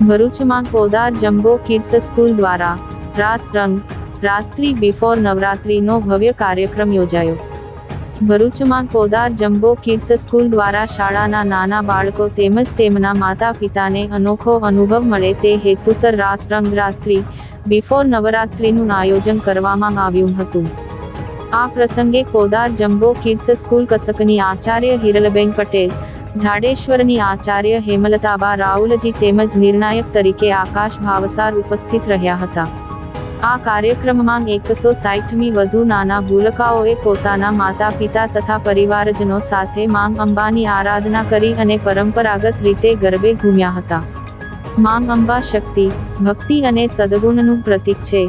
ભરૂચમાં Podar jumbo kids school દ્વારા રાસ રંગ રાત્રિ બિફોર નવરાત્રિનો ભવ્ય કાર્યક્રમ યોજાયો। ભરૂચમાં પોદાર જમ્બો કિડ્સ સ્કૂલ દ્વારા શાળાના નાના બાળકો તેમજ તેમના માતા પિતાને અનોખો અનુભવ મળે તે હેતુસર રાસ રંગ રાત્રિ બિફોર નવરાત્રિનું આયોજન કરવામાં આવ્યું હતું। આ પ્રસંગે Podar jumbo kids school કસકની Acharya Hiralben Patel, ઝાડેશ્વરની Acharya હેમલતાબા Raulji તેમજ નિર્ણાયક તરીકે આકાશ ભાવસાર ઉપસ્થિત રહ્યા હતા। આ કાર્યક્રમમાં 160મી વધુ નાના ભૂલકાઓએ પોતાના માતા પિતા તથા પરિવારજનો સાથે માં અંબાની આરાધના કરી અને પરંપરાગત રીતે ગરબે ઘૂમ્યા હતા। માં અંબા શક્તિ, ભક્તિ અને સદગુણનું પ્રતીક છે।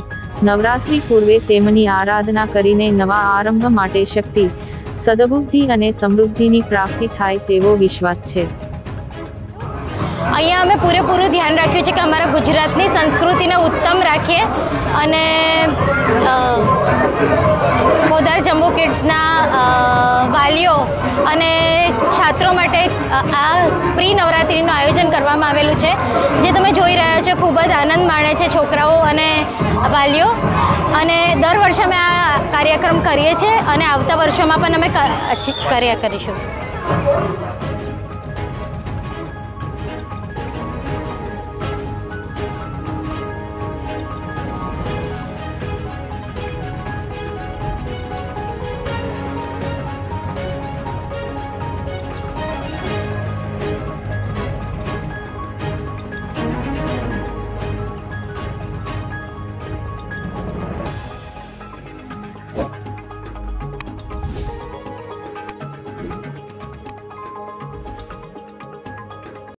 નવરાત્રિ પૂર્વે તેમની આરાધના કરીને નવા આરંભ માટે શક્તિ, સદબુદ્ધિ અને સમૃદ્ધિની પ્રાપ્તિ થાય તેવો વિશ્વાસ છે। અહીંયા અમે પૂરેપૂરું ધ્યાન રાખ્યું છે કે અમારા ગુજરાતની સંસ્કૃતિને ઉત્તમ રાખીએ અને પોદાર જમ્બો કિડ્સના વાલીઓ અને છાત્રો માટે આ પ્રી નવરાત્રિનું આયોજન કરવામાં આવેલું છે, જે તમે જોઈ રહ્યા છો। ખૂબ જ આનંદ માણે છે છોકરાઓ અને વાલીઓ, અને દર વર્ષે અમે આ કાર્યક્રમ કરીએ છીએ અને આવતા વર્ષોમાં પણ અમે કર્યા કરીશું।